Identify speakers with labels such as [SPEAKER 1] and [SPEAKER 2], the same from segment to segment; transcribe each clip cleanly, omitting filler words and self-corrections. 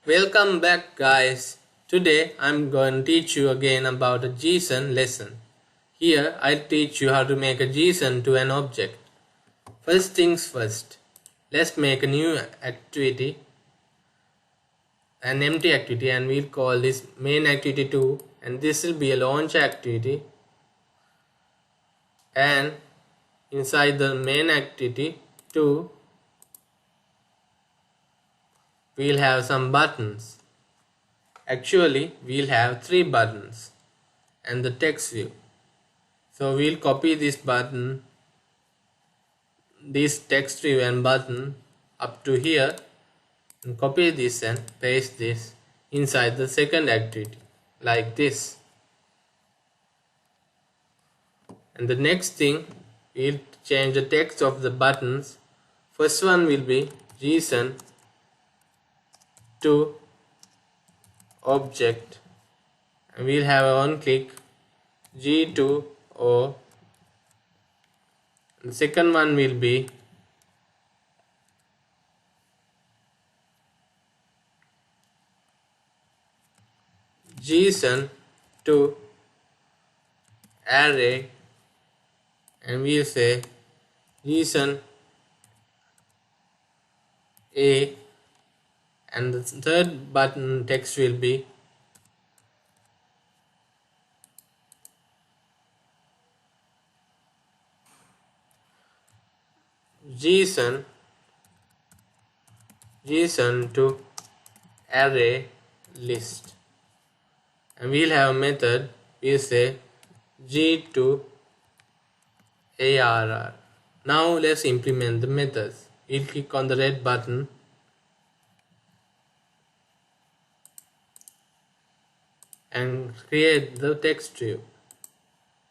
[SPEAKER 1] Welcome back, guys. Today I'm going to teach you again about a Gson lesson. Here I'll teach you how to make a Gson to an object. First things first, let's make a new activity, an empty activity, and we'll call this main activity 2, and this will be a launch activity. And inside the main activity 2, we'll have some buttons. Actually, we'll have 3 buttons and the text view. So we'll copy this text view and button up to here, and copy this and paste this inside the second activity like this. And the next thing, we'll change the text of the buttons. First one will be Gson to object, and we'll have a one click G2O. The second one will be Gson to array, and we'll say Gson A, and the third button text will be Gson to array list, and we'll have a method. We'll say G to ARR. Now let's implement the methods. We'll click on the red button and create the text view,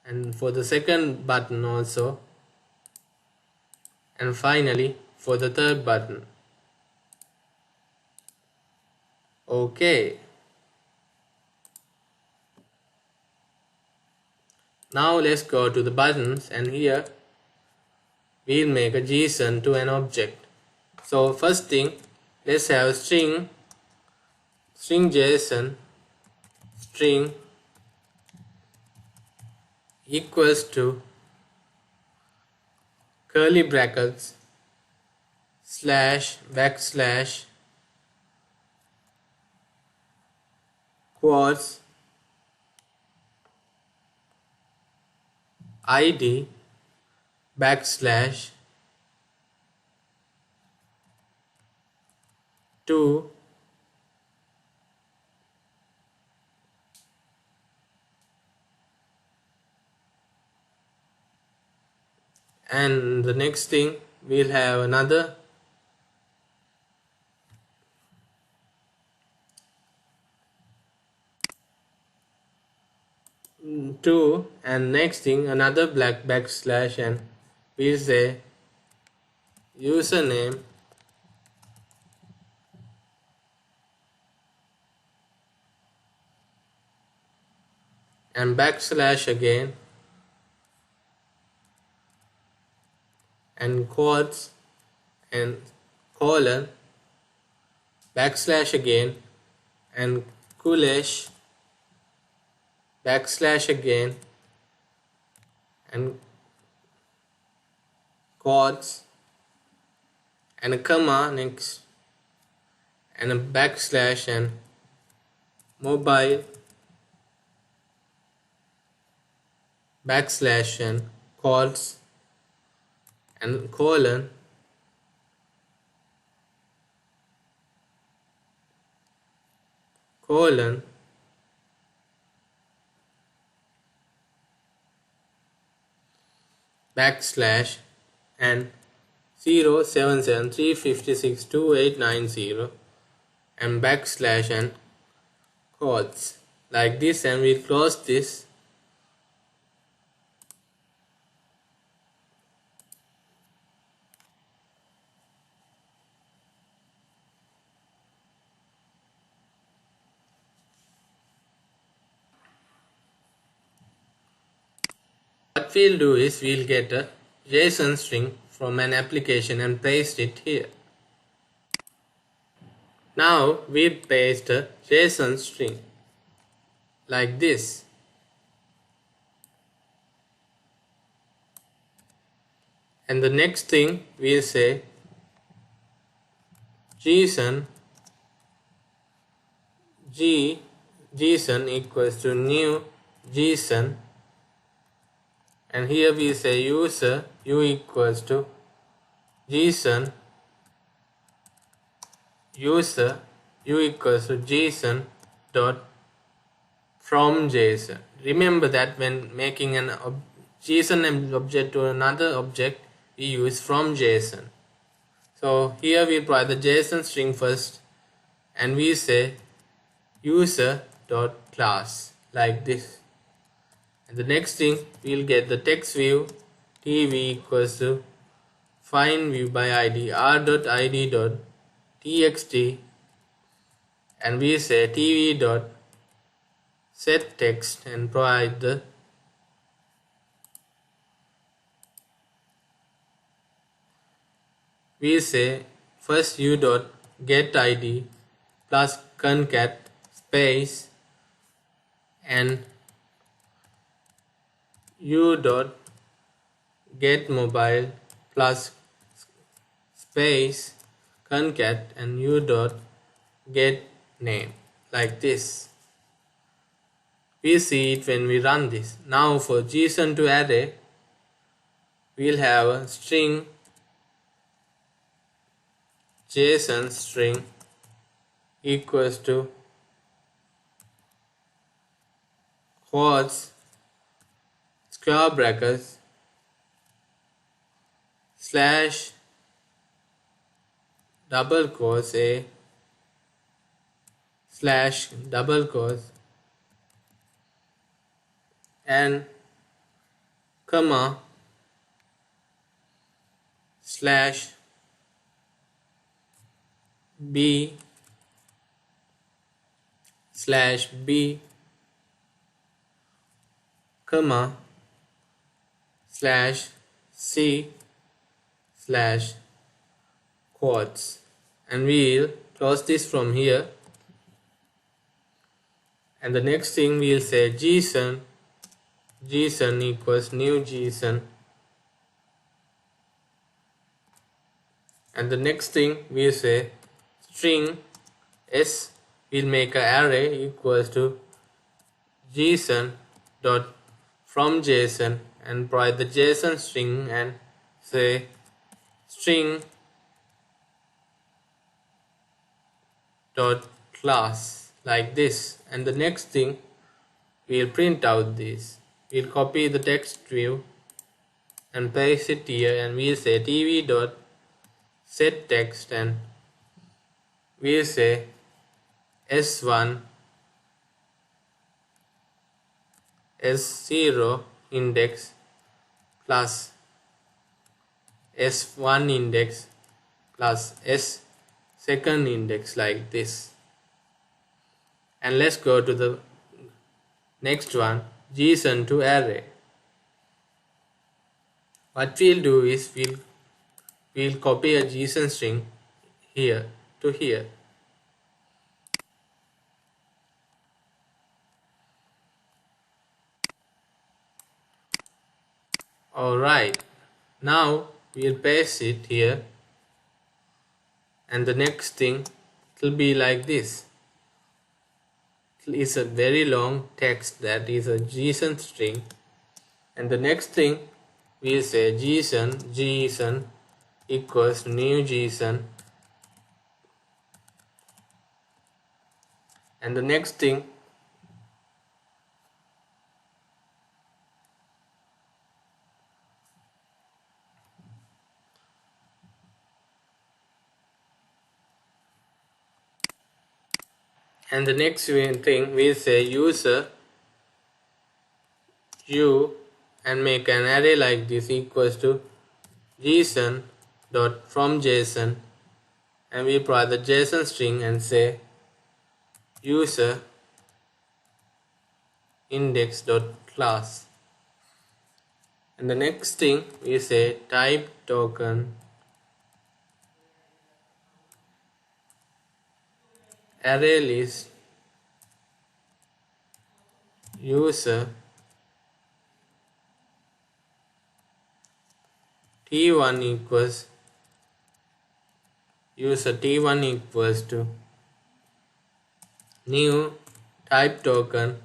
[SPEAKER 1] and for the second button also, and finally for the third button. Okay. Now let's go to the buttons, and here we'll make a Gson to an object. So first thing, let's have string JSON string equals to curly brackets / quotes ID /2 and the next thing, we'll have another two, and next thing another black / and we'll say username and / again and quotes and colon / again and Kulesh / again and quotes and a comma next and a / and mobile / and quotes and colon / and 07735628890 and / and quotes like this, and we'll close this. What we'll do is we'll get a JSON string from an application and paste it here. Now we paste a JSON string like this. And the next thing we'll say JSON JSON equals to new JSON, and here we say user u equals to JSON user u equals to JSON dot from JSON. Remember that when making an JSON object to another object, we use from JSON. So here we provide the JSON string first, and we say user dot class like this. And the next thing we'll get the text view tv equals to find view by id r.id.txt, and we say tv dot set text and provide the we say first u dot get id plus concat space and u dot get mobile plus space concat and u dot get name like this. We see it when we run this. Now for JSON to array, we'll have a string JSON string equals to quotes square brackets slash double quotes a slash double quotes and comma slash b slash b comma slash c slash quotes, and we'll close this from here. And the next thing we'll say JSON equals new JSON, and the next thing we'll say string s will make an array equals to JSON dot from JSON and provide the JSON string and say string dot class like this. And the next thing we'll print out this. We'll copy the text view and paste it here, and we'll say tv dot set text and we'll say s1 s0 index plus s1 index plus s second index like this. And let's go to the next one, JSON to array. What we'll do is we'll copy a JSON string here to here. Alright, now we'll paste it here, and the next thing will be like this. It's a very long text that is a JSON string, and the next thing we'll say JSON equals new JSON, and the next thing thing we'll say user u and make an array like this equals to JSON dot from JSON, and we provide the JSON string and say user index dot class. And the next thing we say type token array list user t1 equals user t1 equals to new type token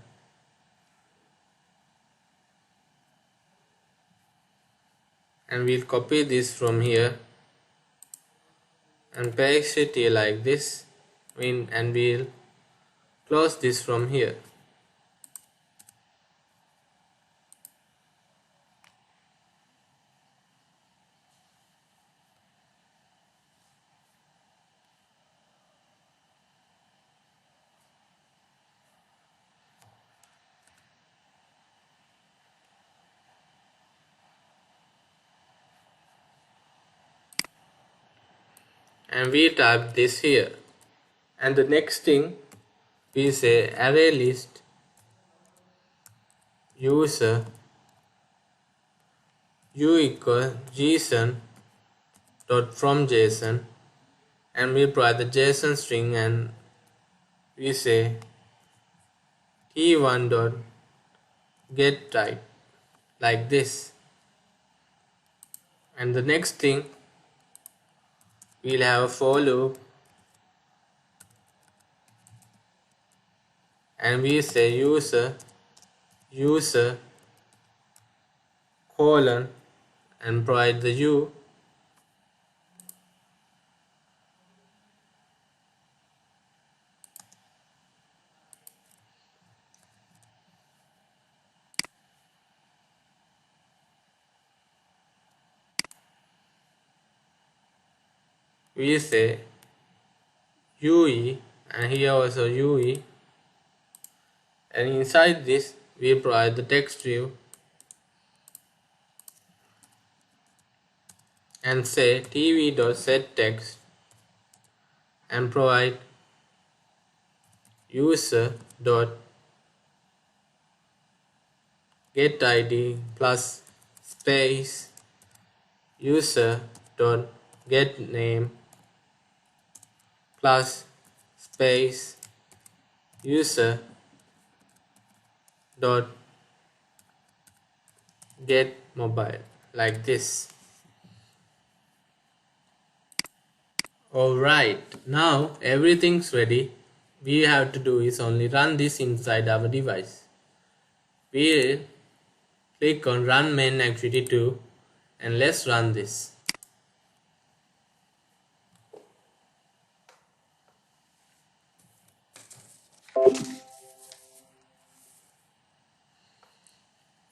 [SPEAKER 1] and we'll copy this from here and paste it here like this and we'll close this from here. And we type this here. And the next thing we say array list user u equal Gson dot from JSON and we provide the JSON string and we say t1 dot get type like this. And the next thing we'll have a for loop and we say user colon and provide the u we say ue and here also ue and inside this we provide the text view and say tv.setText and provide user dot get id plus space user dot get name plus space user dot get mobile like this. Alright, now everything's ready. We have to do is only run this inside our device. We'll click on run main activity 2 and let's run this.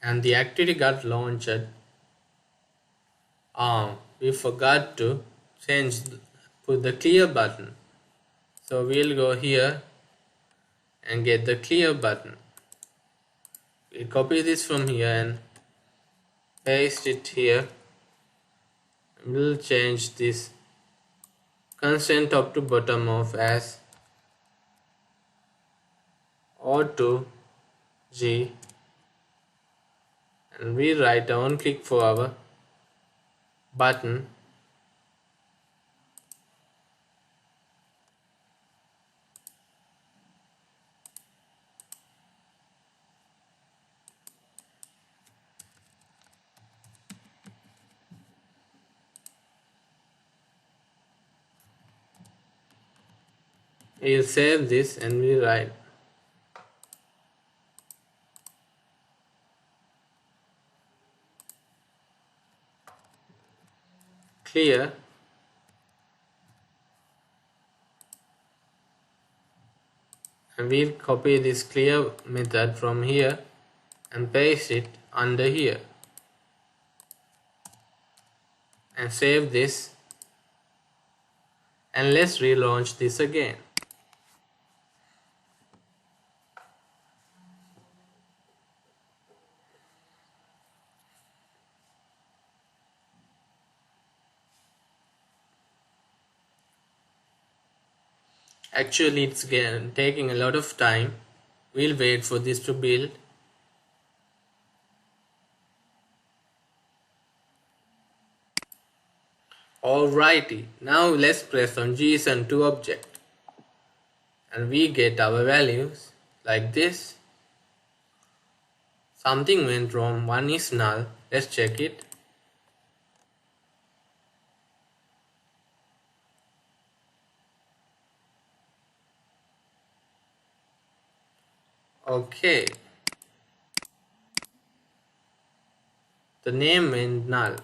[SPEAKER 1] And the activity got launched. We forgot to put the clear button. So we'll go here and get the clear button. We'll copy this from here and paste it here. We'll change this constant top to bottom of as auto G and we write on click for our button. We'll save this and we write clear and we'll copy this clear method from here and paste it under here and save this and let's relaunch this again. Actually it's taking a lot of time. We'll wait for this to build. Alrighty, now let's press on Gson to object. and we get our values like this. Something went wrong, 1 is null. Let's check it. Okay, the name went null.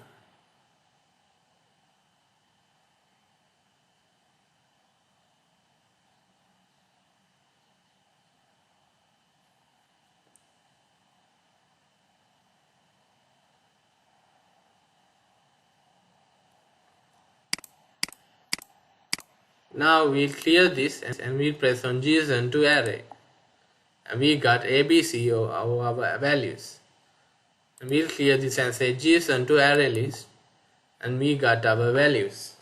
[SPEAKER 1] Now we'll clear this and we'll press on Gson to array. And we got ABC or our values. And we'll clear this and say Gson to array list, and we got our values.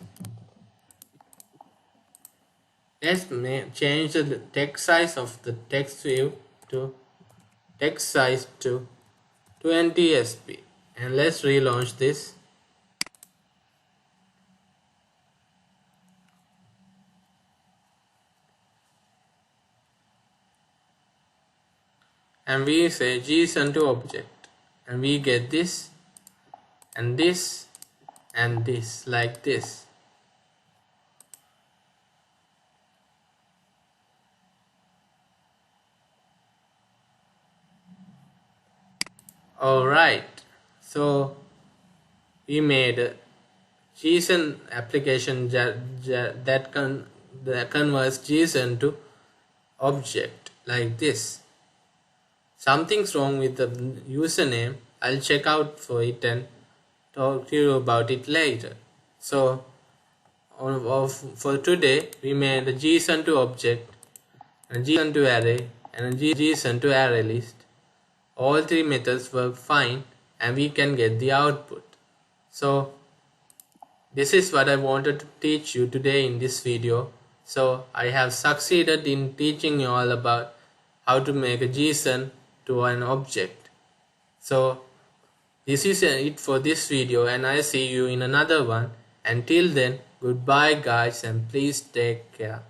[SPEAKER 1] Let's change the text size of the text view to text size to 20 sp, and let's relaunch this. And we say Gson to object, and we get this and this and this like this. Alright, so we made a Gson application that converts Gson to object like this. Something's wrong with the username. I'll check out for it and talk to you about it later. So for today we made a Gson to object, a Gson to array, and a Gson to array list. All three methods work fine and we can get the output. So this is what I wanted to teach you today in this video. So I have succeeded in teaching you all about how to make a Gson to an object. So this is it for this video, and I see you in another one. Until then, goodbye guys, and please take care.